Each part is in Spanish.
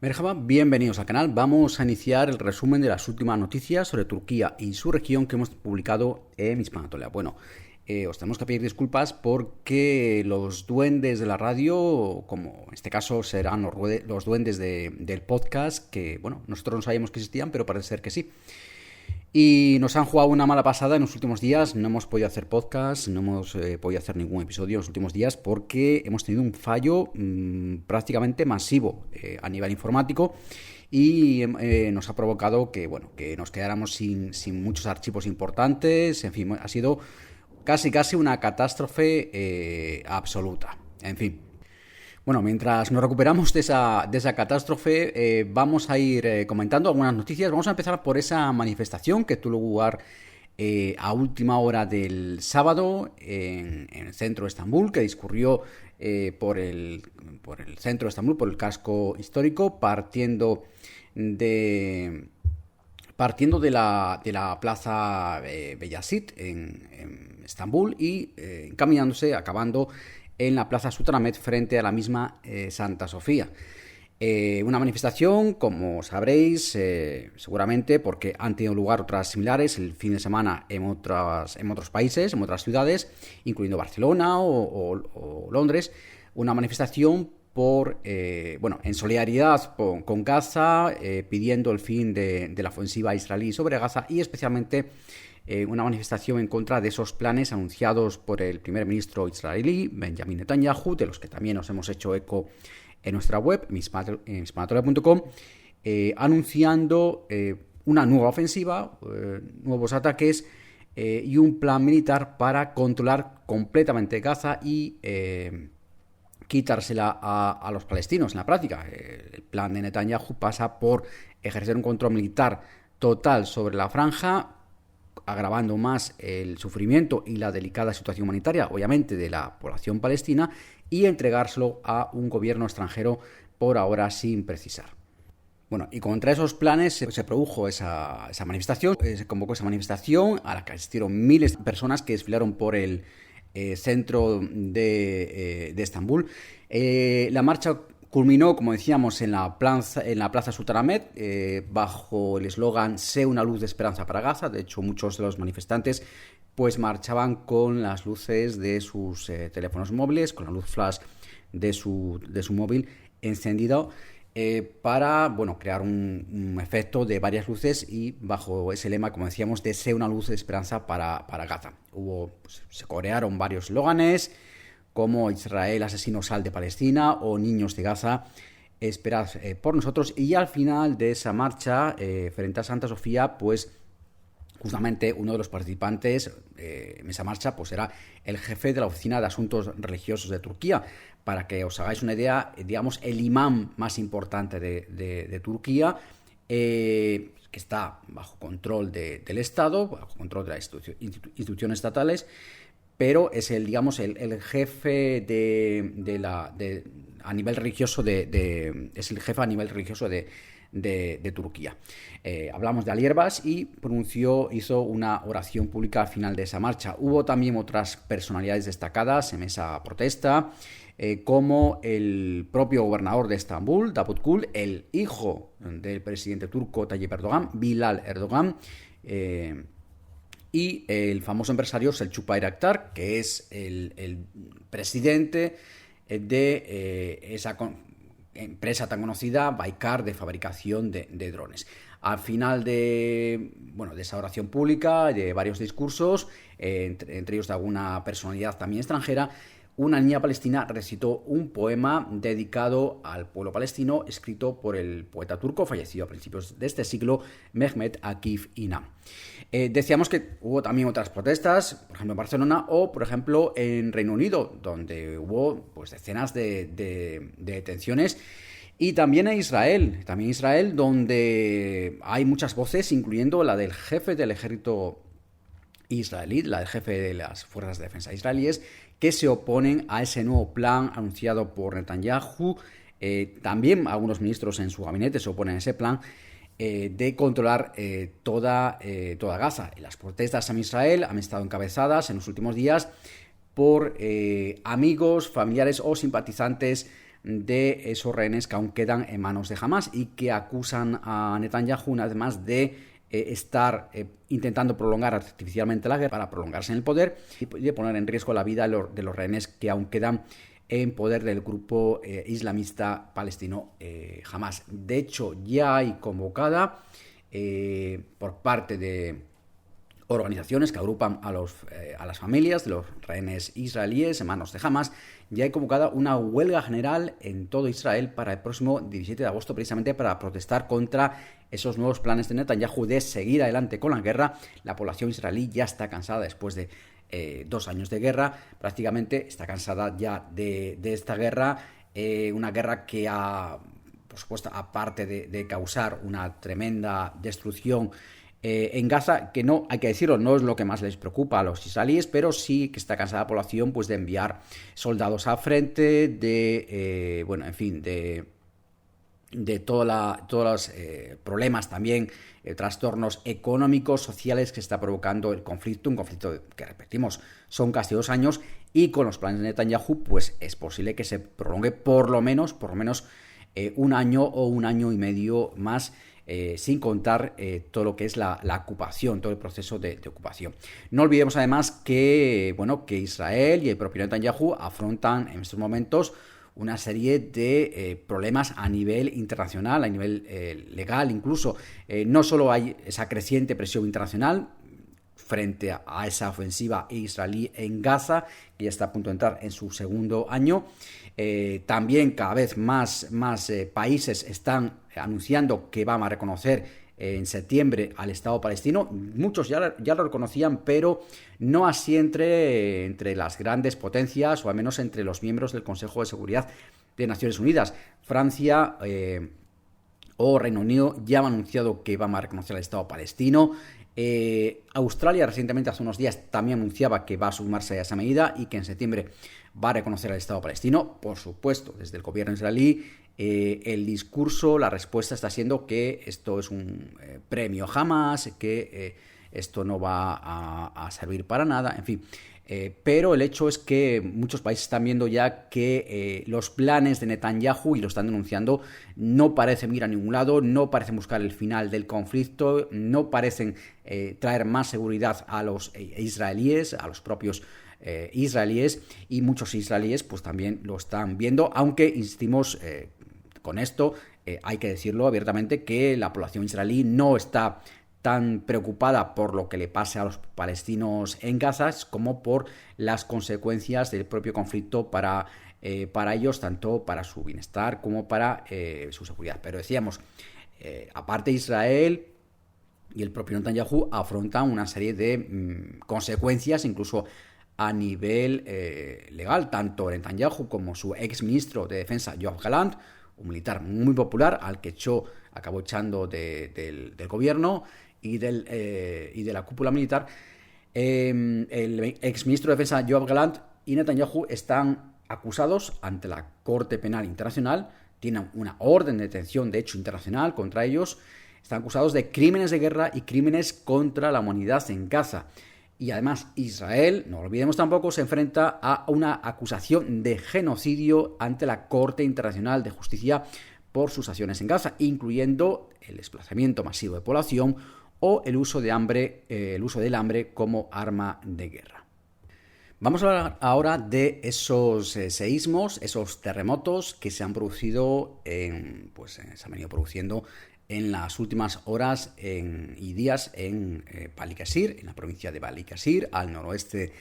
Merhaba, bienvenidos al canal. Vamos a iniciar el resumen de las últimas noticias sobre Turquía y su región que hemos publicado en Hispanatolia. Os tenemos que pedir disculpas porque los duendes de la radio, como en este caso serán los duendes del podcast, que nosotros no sabíamos que existían, pero parece ser que sí. Y nos han jugado una mala pasada en los últimos días. No hemos podido hacer podcast, no hemos podido hacer ningún episodio en los últimos días porque hemos tenido un fallo prácticamente masivo a nivel informático y nos ha provocado que nos quedáramos sin muchos archivos importantes. En fin, ha sido casi una catástrofe absoluta. En fin. Bueno, mientras nos recuperamos de esa catástrofe, vamos a ir comentando algunas noticias. Vamos a empezar por esa manifestación que tuvo lugar a última hora del sábado en el centro de Estambul, que discurrió por el centro de Estambul, por el casco histórico, partiendo de la plaza Beyazıt en Estambul y encaminándose, acabando en la plaza Sultanahmet frente a la misma Santa Sofía. Una manifestación, como sabréis, seguramente porque han tenido lugar otras similares el fin de semana en otros países, en otras ciudades, incluyendo Barcelona o Londres. Una manifestación en solidaridad con Gaza, pidiendo el fin de la ofensiva israelí sobre Gaza y especialmente una manifestación en contra de esos planes anunciados por el primer ministro israelí, Benjamin Netanyahu, de los que también nos hemos hecho eco en nuestra web, hispanatolia.com, anunciando una nueva ofensiva, nuevos ataques y un plan militar para controlar completamente Gaza y quitársela a los palestinos en la práctica. El plan de Netanyahu pasa por ejercer un control militar total sobre la franja, agravando más el sufrimiento y la delicada situación humanitaria, obviamente, de la población palestina, y entregárselo a un gobierno extranjero por ahora sin precisar. Bueno, y contra esos planes se produjo esa manifestación, se convocó esa manifestación a la que asistieron miles de personas que desfilaron por el centro de Estambul. La marcha culminó, como decíamos, en la plaza Sultanahmet, bajo el eslogan "Sé una luz de esperanza para Gaza". De hecho, muchos de los manifestantes pues marchaban con las luces de sus teléfonos móviles, con la luz flash de su móvil encendido, para crear un efecto de varias luces y bajo ese lema, como decíamos, de "Sé una luz de esperanza para Gaza". Se corearon varios eslóganes como "Israel asesino, sal de Palestina" o "Niños de Gaza, esperad por nosotros". Y al final de esa marcha frente a Santa Sofía, pues justamente uno de los participantes en esa marcha pues era el jefe de la Oficina de Asuntos Religiosos de Turquía. Para que os hagáis una idea, digamos, el imán más importante de Turquía, que está bajo control del Estado, bajo control de las instituciones estatales, pero es el jefe a nivel religioso es el jefe a nivel religioso de Turquía. Hablamos de Alierbas y hizo una oración pública al final de esa marcha. Hubo también otras personalidades destacadas en esa protesta, como el propio gobernador de Estambul, Davutoglu, el hijo del presidente turco Tayyip Erdogan, Bilal Erdogan, y el famoso empresario Selçuk Bayraktar, que es el presidente de esa empresa tan conocida, Baykar, de fabricación de drones. Al final de esa oración pública, de varios discursos, entre ellos de alguna personalidad también extranjera, una niña palestina recitó un poema dedicado al pueblo palestino, escrito por el poeta turco fallecido a principios de este siglo, Mehmet Akif Inam. Decíamos que hubo también otras protestas, por ejemplo en Barcelona o por ejemplo en Reino Unido, donde hubo decenas de detenciones. Y también en Israel, donde hay muchas voces, incluyendo la del jefe del ejército israelí, la del jefe de las fuerzas de defensa israelíes, que se oponen a ese nuevo plan anunciado por Netanyahu. También algunos ministros en su gabinete se oponen a ese plan de controlar toda Gaza. Las protestas en Israel han estado encabezadas en los últimos días por amigos, familiares o simpatizantes de esos rehenes que aún quedan en manos de Hamás y que acusan a Netanyahu una vez más de estar intentando prolongar artificialmente la guerra para prolongarse en el poder y de poner en riesgo la vida de los rehenes que aún quedan en poder del grupo islamista palestino Hamás. De hecho, ya hay convocada por parte de organizaciones que agrupan a las familias de los rehenes israelíes en manos de Hamás, ya hay convocada una huelga general en todo Israel para el próximo 17 de agosto, precisamente para protestar contra esos nuevos planes de Netanyahu de seguir adelante con la guerra. La población israelí ya está cansada después de 2 años de guerra, prácticamente está cansada ya de esta guerra, una guerra que ha, por supuesto, aparte de causar una tremenda destrucción en Gaza, que no, hay que decirlo, no es lo que más les preocupa a los israelíes, pero sí que está cansada la población pues de enviar soldados al frente, de todos los problemas también, trastornos económicos, sociales que está provocando el conflicto, un conflicto que, repetimos, son casi 2 años, y con los planes de Netanyahu pues es posible que se prolongue por lo menos 1 año o 1 año y medio más, sin contar todo lo que es la ocupación, todo el proceso de ocupación. No olvidemos además que Israel y el propio Netanyahu afrontan en estos momentos una serie de problemas a nivel internacional, a nivel legal incluso. No solo hay esa creciente presión internacional frente a esa ofensiva israelí en Gaza, que ya está a punto de entrar en su 2.º año. También cada vez más países están anunciando que van a reconocer en septiembre al Estado palestino. Muchos ya lo reconocían, pero no así entre las grandes potencias, o al menos entre los miembros del Consejo de Seguridad de Naciones Unidas. Francia o Reino Unido ya han anunciado que van a reconocer al Estado palestino. Australia recientemente, hace unos días, también anunciaba que va a sumarse a esa medida y que en septiembre va a reconocer al Estado palestino. Por supuesto, desde el gobierno israelí, el discurso, la respuesta está siendo que esto es un premio Hamás, que esto no va a servir para nada, en fin. Pero el hecho es que muchos países están viendo ya que los planes de Netanyahu, y lo están denunciando, no parecen ir a ningún lado, no parecen buscar el final del conflicto, no parecen traer más seguridad a los israelíes, a los propios israelíes, y muchos israelíes pues también lo están viendo, aunque insistimos con esto, hay que decirlo abiertamente, que la población israelí no está tan preocupada por lo que le pase a los palestinos en Gaza como por las consecuencias del propio conflicto para ellos, tanto para su bienestar como para su seguridad. Pero decíamos, aparte Israel y el propio Netanyahu afrontan una serie de consecuencias, incluso a nivel legal, tanto Netanyahu como su exministro de Defensa, Yoav Gallant, un militar muy popular al que acabó echando del gobierno y de la cúpula militar. El exministro de Defensa Yoav Gallant y Netanyahu están acusados ante la Corte Penal Internacional, tienen una orden de detención de hecho internacional contra ellos, están acusados de crímenes de guerra y crímenes contra la humanidad en Gaza. Y además Israel, no olvidemos tampoco, se enfrenta a una acusación de genocidio ante la Corte Internacional de Justicia por sus acciones en Gaza, incluyendo el desplazamiento masivo de población o el uso del hambre como arma de guerra. Vamos a hablar ahora de esos seísmos, esos terremotos que se han producido, se han venido produciendo en las últimas horas y días en Balıkesir, en la provincia de Balıkesir, al noroeste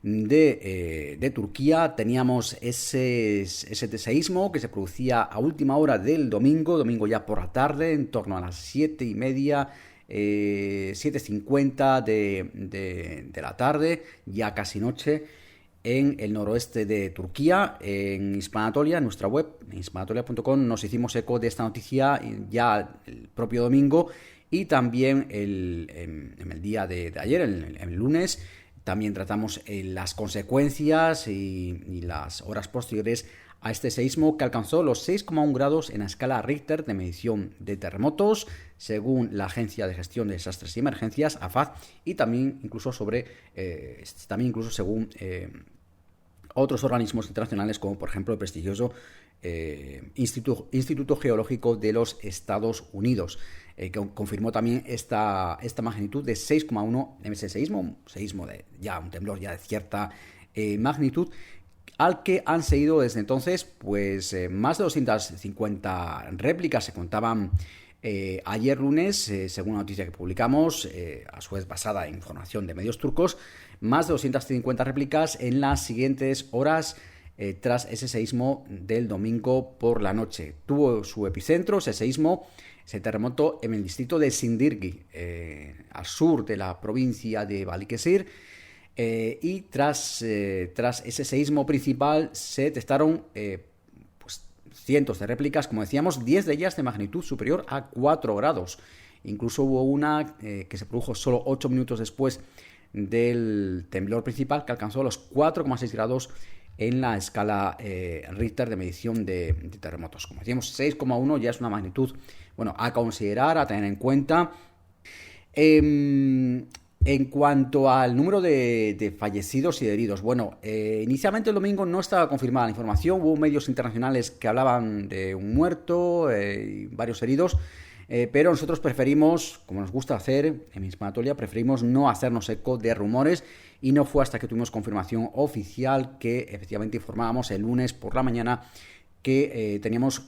de Turquía. Teníamos ese seísmo que se producía a última hora del domingo ya por la tarde, en torno a las 7:30, 7:50 de la tarde, ya casi noche, en el noroeste de Turquía. En Hispanatolia, en nuestra web, en hispanatolia.com, nos hicimos eco de esta noticia ya el propio domingo, y también en el día de ayer, el lunes, también tratamos las consecuencias y las horas posteriores a este seísmo, que alcanzó los 6,1 grados en la escala Richter de medición de terremotos, según la Agencia de Gestión de Desastres y Emergencias, AFAD, y también incluso según otros organismos internacionales, como por ejemplo el prestigioso Instituto Geológico de los Estados Unidos, que confirmó también esta magnitud de 6,1 en ese seísmo de ya un temblor ya de cierta magnitud, al que han seguido desde entonces pues más de 250 réplicas. Se contaban ayer lunes, según una noticia que publicamos, a su vez basada en información de medios turcos, más de 250 réplicas en las siguientes horas tras ese seísmo del domingo por la noche. Tuvo su epicentro, ese terremoto, en el distrito de Sindirgi, al sur de la provincia de Balıkesir, y tras ese seísmo principal se detectaron pues, cientos de réplicas, como decíamos, 10 de ellas de magnitud superior a 4 grados. Incluso hubo una que se produjo solo 8 minutos después del temblor principal, que alcanzó los 4,6 grados en la escala Richter de medición de terremotos. Como decíamos, 6,1 ya es una magnitud, bueno, a considerar, a tener en cuenta. En cuanto al número de fallecidos y de heridos, bueno, inicialmente el domingo no estaba confirmada la información, hubo medios internacionales que hablaban de un muerto y varios heridos, pero nosotros preferimos, como nos gusta hacer en Misma Anatolia, preferimos no hacernos eco de rumores, y no fue hasta que tuvimos confirmación oficial que efectivamente informábamos el lunes por la mañana que teníamos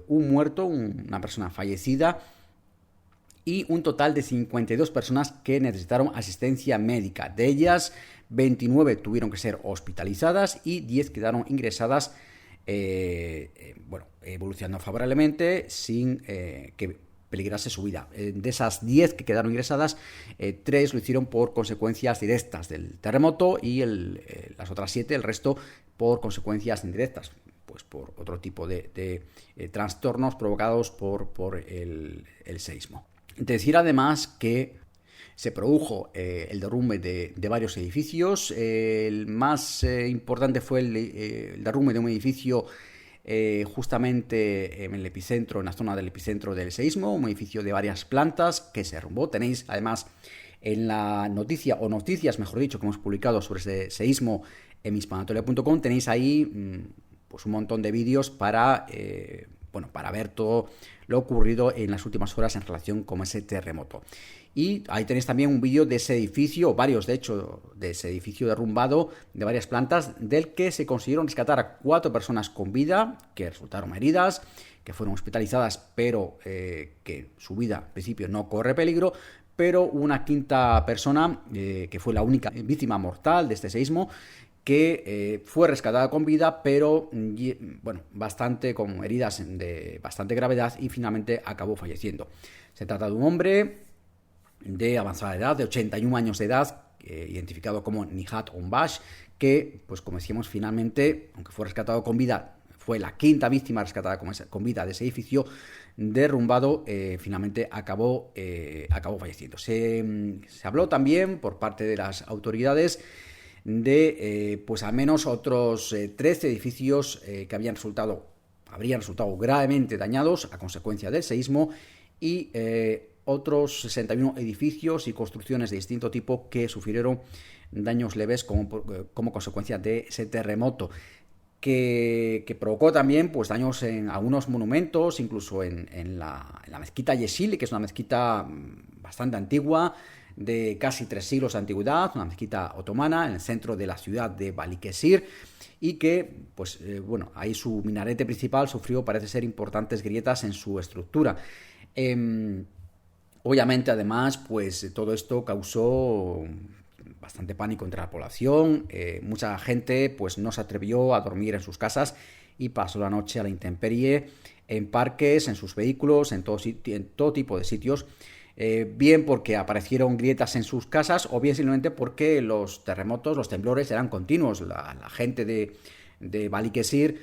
un muerto, una persona fallecida, y un total de 52 personas que necesitaron asistencia médica. De ellas, 29 tuvieron que ser hospitalizadas y 10 quedaron ingresadas, evolucionando favorablemente sin que peligrase su vida. De esas 10 que quedaron ingresadas, 3 lo hicieron por consecuencias directas del terremoto y las otras 7, el resto, por consecuencias indirectas, pues por otro tipo de trastornos provocados por el seísmo. Decir además que se produjo el derrumbe de varios edificios. El más importante fue el derrumbe de un edificio justamente en el epicentro, en la zona del epicentro del seísmo, un edificio de varias plantas que se derrumbó. Tenéis además en la noticia, o noticias mejor dicho, que hemos publicado sobre ese seísmo en mispanatolia.com, tenéis ahí pues un montón de vídeos para ver todo lo ocurrido en las últimas horas en relación con ese terremoto. Y ahí tenéis también un vídeo de ese edificio, varios de hecho, de ese edificio derrumbado de varias plantas, del que se consiguieron rescatar a 4 personas con vida, que resultaron heridas, que fueron hospitalizadas, pero que su vida al principio no corre peligro, pero una quinta persona, que fue la única víctima mortal de este seísmo, que fue rescatada con vida, pero bastante con heridas de bastante gravedad, y finalmente acabó falleciendo. Se trata de un hombre de avanzada edad, de 81 años de edad, identificado como Nihat Onbash, que, pues como decíamos, finalmente, aunque fue rescatado con vida, fue la quinta víctima rescatada con vida de ese edificio derrumbado, finalmente acabó falleciendo. Se habló también por parte de las autoridades de pues al menos otros 13 edificios que habrían resultado gravemente dañados a consecuencia del seísmo, y otros 61 edificios y construcciones de distinto tipo que sufrieron daños leves como consecuencia de ese terremoto, que provocó también pues daños en algunos monumentos, incluso en la mezquita Yeşilli, que es una mezquita bastante antigua, de casi 3 siglos de antigüedad, una mezquita otomana en el centro de la ciudad de Balıkesir, y que, ahí su minarete principal sufrió, parece ser, importantes grietas en su estructura. Obviamente, además, pues todo esto causó bastante pánico entre la población. Mucha gente pues no se atrevió a dormir en sus casas y pasó la noche a la intemperie, en parques, en sus vehículos, en todo tipo de sitios, bien porque aparecieron grietas en sus casas, o bien simplemente porque los temblores eran continuos. La gente de Balıkesir,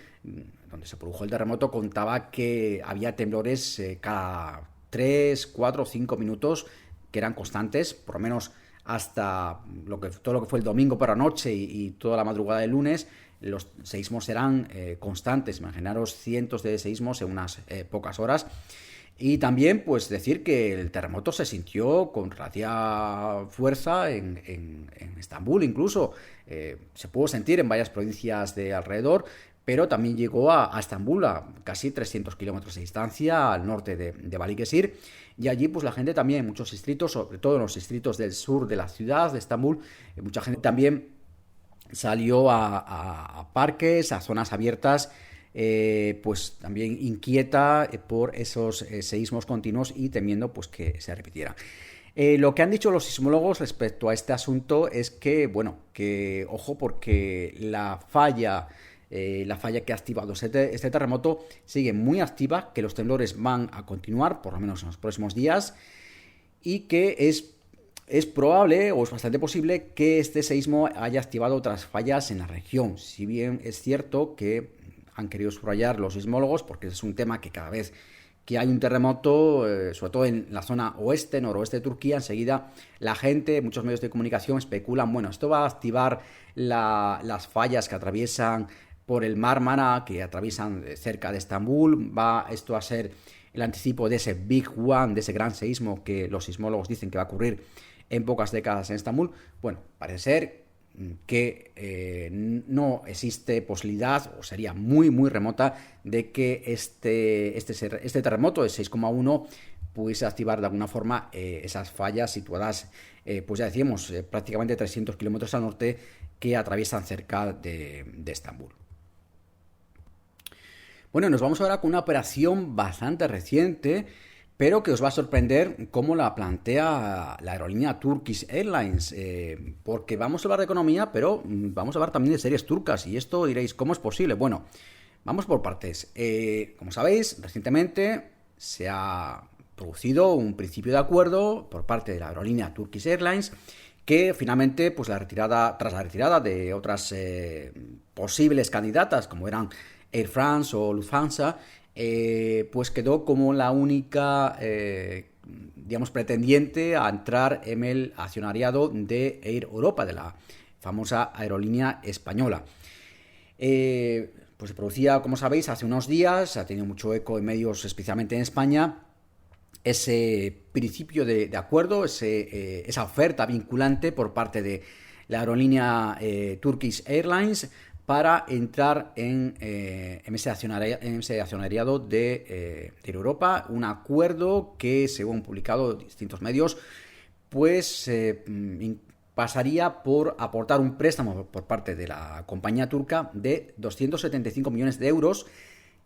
donde se produjo el terremoto, contaba que había temblores cada 3, 4 o 5 minutos, que eran constantes, por lo menos hasta todo lo que fue el domingo por la noche y toda la madrugada del lunes. Los seísmos eran constantes. Imaginaros cientos de seísmos en unas pocas horas. Y también, pues, decir que el terremoto se sintió con relativa fuerza en Estambul, incluso. Se pudo sentir en varias provincias de alrededor, pero también llegó a Estambul, a casi 300 kilómetros de distancia al norte de Balıkesir, y allí pues la gente también, muchos distritos, sobre todo en los distritos del sur de la ciudad de Estambul, mucha gente también salió a parques, a zonas abiertas, pues también inquieta por esos seísmos continuos y temiendo pues que se repitieran. Lo que han dicho los sismólogos respecto a este asunto es que, bueno, que ojo porque la falla que ha activado este terremoto sigue muy activa, que los temblores van a continuar, por lo menos en los próximos días, y que es probable o es bastante posible que este seísmo haya activado otras fallas en la región. Si bien es cierto que han querido subrayar los sismólogos, porque es un tema que cada vez que hay un terremoto, sobre todo en la zona oeste, noroeste de Turquía, enseguida la gente, muchos medios de comunicación especulan, bueno, esto va a activar las fallas que atraviesan por el Mármara, que atraviesan cerca de Estambul, va esto a ser el anticipo de ese Big One, de ese gran seísmo que los sismólogos dicen que va a ocurrir en pocas décadas en Estambul. Bueno, parece ser que no existe posibilidad, o sería muy muy remota, de que este terremoto de 6,1 pudiese activar de alguna forma esas fallas situadas, pues ya decíamos, prácticamente 300 kilómetros al norte, que atraviesan cerca de Estambul. Bueno, nos vamos ahora con una operación bastante reciente, pero que os va a sorprender cómo la plantea la aerolínea Turkish Airlines, porque vamos a hablar de economía, pero vamos a hablar también de series turcas, y esto diréis, ¿cómo es posible? Bueno, vamos por partes. Como sabéis, recientemente se ha producido un principio de acuerdo por parte de la aerolínea Turkish Airlines, que finalmente, pues tras la retirada de otras posibles candidatas, como eran Air France o Lufthansa, pues quedó como la única, digamos, pretendiente a entrar en el accionariado de Air Europa, de la famosa aerolínea española. Pues se producía, como sabéis, hace unos días, ha tenido mucho eco en medios, especialmente en España, ese principio de acuerdo, esa oferta vinculante por parte de la aerolínea Turkish Airlines para entrar en ese accionariado de Europa, un acuerdo que, según publicado distintos medios, pues pasaría por aportar un préstamo por parte de la compañía turca de 275 millones de euros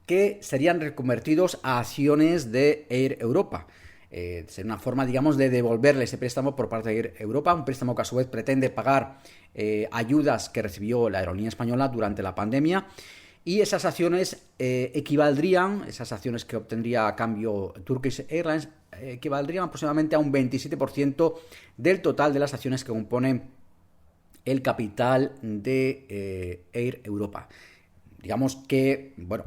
que serían reconvertidos a acciones de Air Europa. Sería una forma, digamos, de devolverle ese préstamo por parte de Air Europa, un préstamo que a su vez pretende pagar ayudas que recibió la aerolínea española durante la pandemia, y esas acciones equivaldrían, esas acciones que obtendría a cambio Turkish Airlines, equivaldrían aproximadamente a un 27% del total de las acciones que componen el capital de Air Europa. Digamos que, bueno,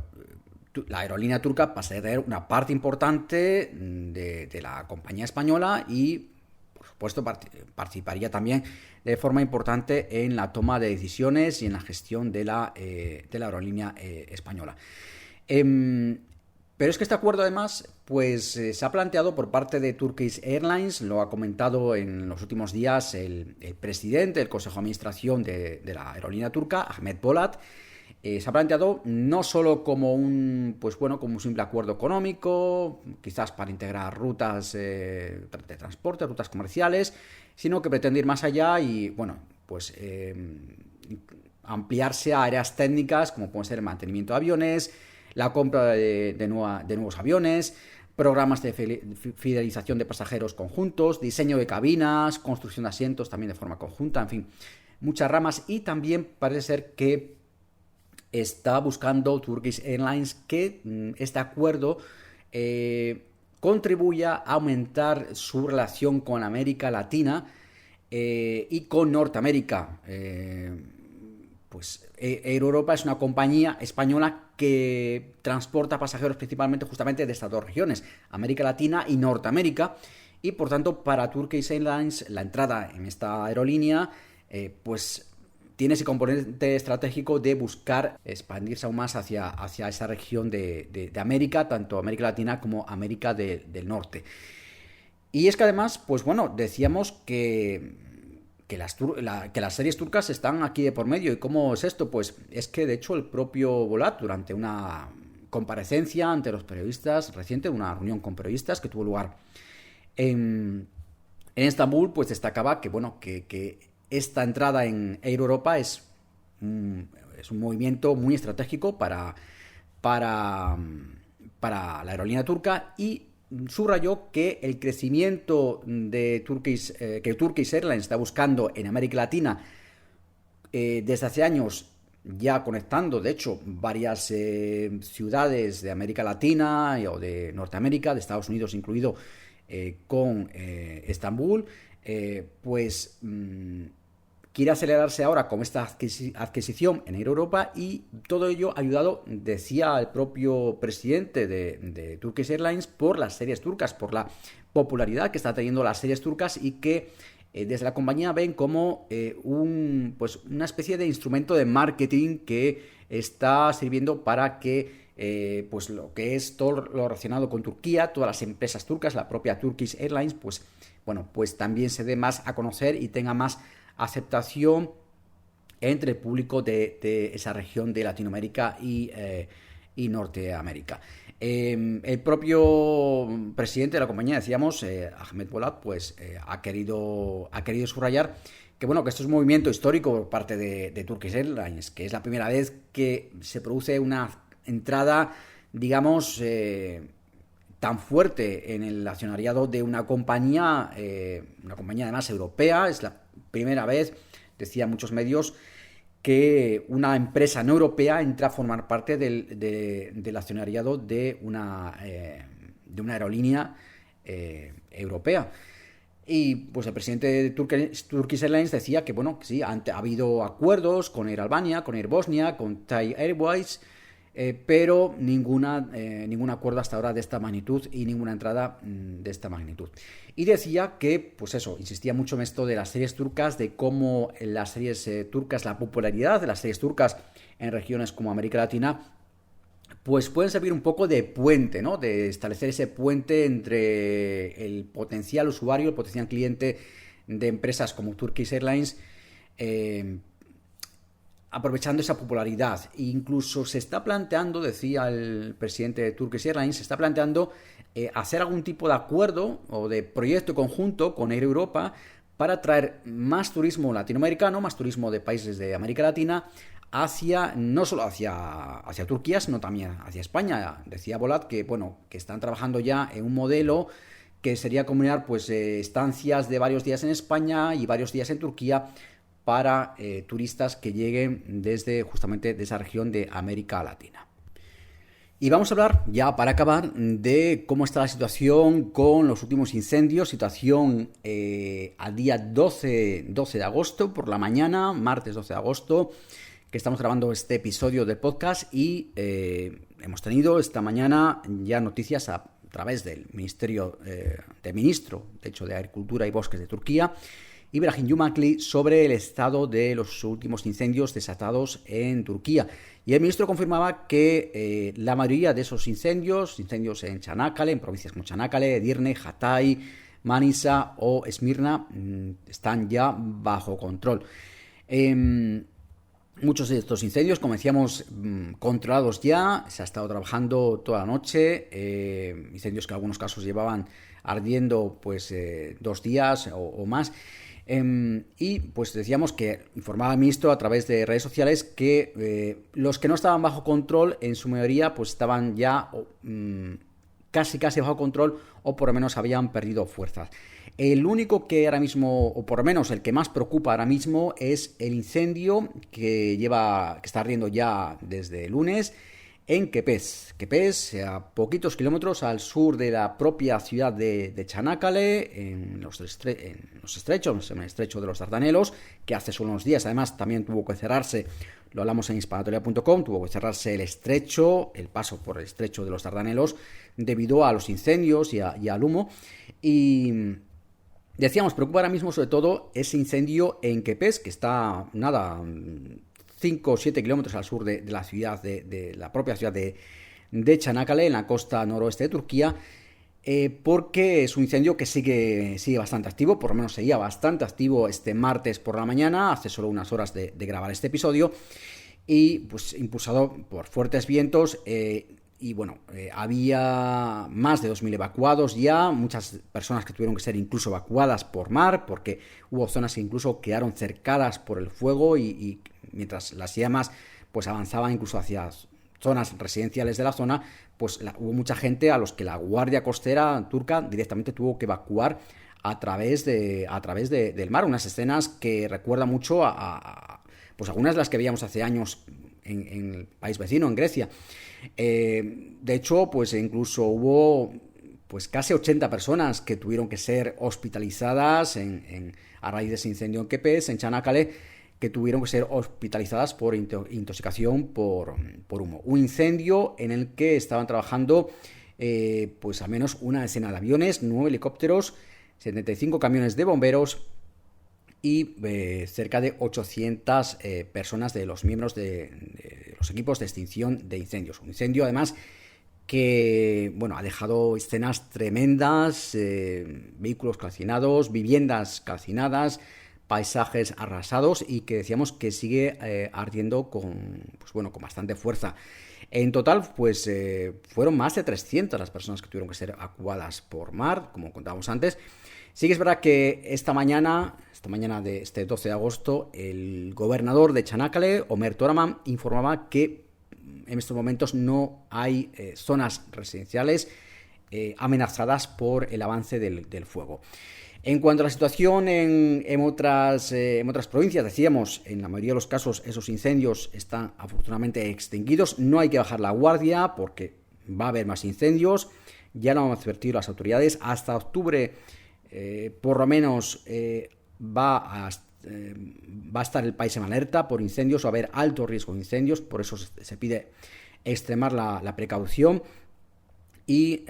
la aerolínea turca pasaría a tener una parte importante de la compañía española y, por supuesto, participaría también de forma importante en la toma de decisiones y en la gestión de la aerolínea española. Pero es que este acuerdo, además, pues se ha planteado por parte de Turkish Airlines, lo ha comentado en los últimos días el presidente del Consejo de Administración de la aerolínea turca, Ahmet Bolat. Se ha planteado no solo como como un simple acuerdo económico, quizás para integrar rutas de transporte, rutas comerciales, sino que pretende ir más allá y, bueno, pues ampliarse a áreas técnicas como pueden ser el mantenimiento de aviones, la compra de nuevos aviones, programas de fidelización de pasajeros conjuntos, diseño de cabinas, construcción de asientos también de forma conjunta, en fin, muchas ramas. Y también parece ser que está buscando Turkish Airlines que este acuerdo contribuya a aumentar su relación con América Latina y con Norteamérica. Pues Air Europa es una compañía española que transporta pasajeros principalmente justamente de estas dos regiones, América Latina y Norteamérica, y por tanto para Turkish Airlines la entrada en esta aerolínea pues tiene ese componente estratégico de buscar expandirse aún más hacia esa región de América, tanto América Latina como América del Norte. Y es que además, pues bueno, decíamos que que las series turcas están aquí de por medio. ¿Y cómo es esto? Pues es que de hecho el propio Bolat, durante una comparecencia ante los periodistas reciente, una reunión con periodistas que tuvo lugar en Estambul, pues destacaba que, bueno, que esta entrada en Air Europa es un movimiento muy estratégico para la aerolínea turca, y subrayó que el crecimiento de que Turkish Airlines está buscando en América Latina desde hace años, ya conectando, de hecho, varias ciudades de América Latina o de Norteamérica, de Estados Unidos incluido, con Estambul, pues quiere acelerarse ahora con esta adquisición en Air Europa, y todo ello ayudado, decía el propio presidente de Turkish Airlines, por las series turcas, por la popularidad que está teniendo las series turcas, y que desde la compañía ven como pues una especie de instrumento de marketing que está sirviendo para que pues lo que es todo lo relacionado con Turquía, todas las empresas turcas, la propia Turkish Airlines, pues bueno, pues también se dé más a conocer y tenga más aceptación entre el público de esa región de Latinoamérica y Norteamérica. El propio presidente de la compañía, decíamos, Ahmed Bolat, pues ha querido subrayar que, bueno, que esto es un movimiento histórico por parte de Turkish Airlines, que es la primera vez que se produce una entrada, digamos, tan fuerte en el accionariado de una compañía además europea. Es la primera vez, decían muchos medios, que una empresa no europea entra a formar parte del accionariado de una aerolínea europea. Y pues el presidente de Turkish Airlines decía que, bueno, que sí, ha habido acuerdos con Air Albania, con Air Bosnia, con Thai Airways, pero ningún acuerdo hasta ahora de esta magnitud y ninguna entrada de esta magnitud. Y decía que, pues eso, insistía mucho en esto de las series turcas, de cómo las series turcas, la popularidad de las series turcas en regiones como América Latina, pues pueden servir un poco de puente, ¿no? De establecer ese puente entre el potencial usuario, el potencial cliente de empresas como Turkish Airlines, aprovechando esa popularidad. Incluso se está planteando, decía el presidente de Turkish Airlines, se está planteando hacer algún tipo de acuerdo o de proyecto conjunto con Air Europa para traer más turismo latinoamericano, más turismo de países de América Latina, no solo hacia Turquía, sino también hacia España. Decía Bolat que, bueno, que están trabajando ya en un modelo que sería combinar pues estancias de varios días en España y varios días en Turquía para turistas que lleguen justamente de esa región de América Latina. Y vamos a hablar, ya para acabar, de cómo está la situación con los últimos incendios. Situación al día 12 de agosto, por la mañana, martes 12 de agosto, que estamos grabando este episodio del podcast, y hemos tenido esta mañana ya noticias a través del ministro, de hecho, de Agricultura y Bosques de Turquía, Ibrahim Yumakli, sobre el estado de los últimos incendios desatados en Turquía. Y el ministro confirmaba que la mayoría de esos incendios en Çanakkale, en provincias como Çanakkale, Edirne, Hatay, Manisa o Esmirna, están ya bajo control. Muchos de estos incendios, como decíamos, controlados ya. Se ha estado trabajando toda la noche. Incendios que en algunos casos llevaban ardiendo pues 2 días o más. Y pues decíamos que informaba el ministro a través de redes sociales que los que no estaban bajo control, en su mayoría, pues estaban ya casi bajo control, o por lo menos habían perdido fuerzas. El único que ahora mismo, o por lo menos el que más preocupa ahora mismo, es el incendio que está ardiendo ya desde el lunes en Kepez. Kepez, a poquitos kilómetros al sur de la propia ciudad de Çanakkale, en los estrechos, en el estrecho de los Dardanelos, que hace solo unos días además también tuvo que cerrarse, lo hablamos en hispanatoria.com, tuvo que cerrarse el paso por el estrecho de los Dardanelos, debido a los incendios y al humo. Y decíamos, preocupa ahora mismo sobre todo ese incendio en Kepez, que está 5 o 7 kilómetros al sur de la ciudad, de la propia ciudad de Çanakkale, en la costa noroeste de Turquía, porque es un incendio que sigue bastante activo, por lo menos seguía bastante activo este martes por la mañana, hace solo unas horas de grabar este episodio, y pues impulsado por fuertes vientos. Y bueno, había más de 2.000 evacuados ya, muchas personas que tuvieron que ser incluso evacuadas por mar, porque hubo zonas que incluso quedaron cercadas por el fuego y mientras las llamas pues avanzaban incluso hacia zonas residenciales de la zona, pues hubo mucha gente a los que la Guardia Costera turca directamente tuvo que evacuar a través del mar, unas escenas que recuerdan mucho pues algunas de las que veíamos hace años en el país vecino, en Grecia. De hecho, pues incluso hubo pues casi 80 personas que tuvieron que ser hospitalizadas a raíz de ese incendio en Kepes, en Çanakkale, que tuvieron que ser hospitalizadas por intoxicación por humo. Un incendio en el que estaban trabajando pues al menos una decena de aviones, 9 helicópteros, 75 camiones de bomberos y cerca de 800 personas de los miembros de los equipos de extinción de incendios. Un incendio, además, que bueno, ha dejado escenas tremendas, vehículos calcinados, viviendas calcinadas, paisajes arrasados y que decíamos que sigue ardiendo con bastante fuerza. En total, pues fueron más de 300 las personas que tuvieron que ser evacuadas por mar, como contábamos antes. Sí que es verdad que esta mañana de este 12 de agosto, el gobernador de Çanakkale, Ömer Toraman, informaba que en estos momentos no hay zonas residenciales amenazadas por el avance del fuego. En cuanto a la situación en otras provincias, decíamos, en la mayoría de los casos esos incendios están afortunadamente extinguidos. No hay que bajar la guardia porque va a haber más incendios. Ya lo han advertido las autoridades. Hasta octubre, por lo menos, va a estar el país en alerta por incendios, va a haber alto riesgo de incendios. Por eso se pide extremar la precaución. Y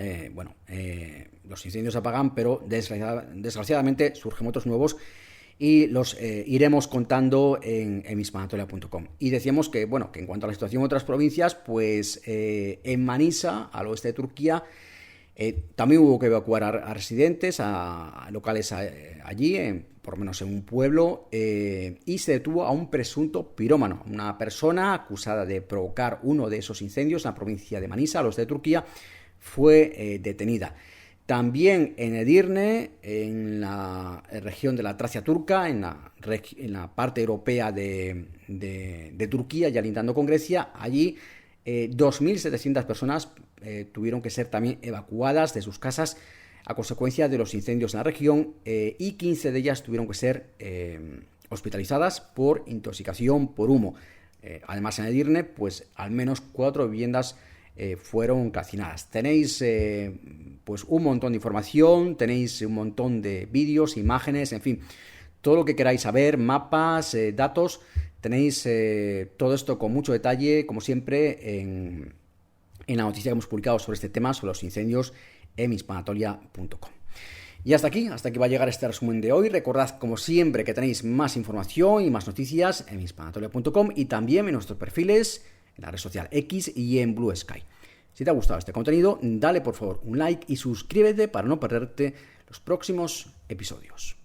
los incendios se apagan, pero desgraciadamente surgen otros nuevos y los iremos contando en mispanatolia.com. Y decíamos que, que en cuanto a la situación en otras provincias, pues en Manisa, al oeste de Turquía, también hubo que evacuar a residentes, a locales allí, por lo menos en un pueblo, y se detuvo a un presunto pirómano, una persona acusada de provocar uno de esos incendios en la provincia de Manisa, al oeste de Turquía, fue detenida. También en Edirne, en la región de la Tracia turca, en la parte europea de Turquía, ya lindando con Grecia, allí 2.700 personas tuvieron que ser también evacuadas de sus casas a consecuencia de los incendios en la región y 15 de ellas tuvieron que ser hospitalizadas por intoxicación por humo. Además, en Edirne, pues al menos 4 viviendas fueron calcinadas. Tenéis pues un montón de información, tenéis un montón de vídeos, imágenes, en fin, todo lo que queráis saber, mapas, datos, tenéis todo esto con mucho detalle, como siempre, en la noticia que hemos publicado sobre este tema, sobre los incendios, en mispanatolia.com. Y hasta aquí va a llegar este resumen de hoy. Recordad, como siempre, que tenéis más información y más noticias en mispanatolia.com y también en nuestros perfiles en la red social X y en Blue Sky. Si te ha gustado este contenido, dale por favor un like y suscríbete para no perderte los próximos episodios.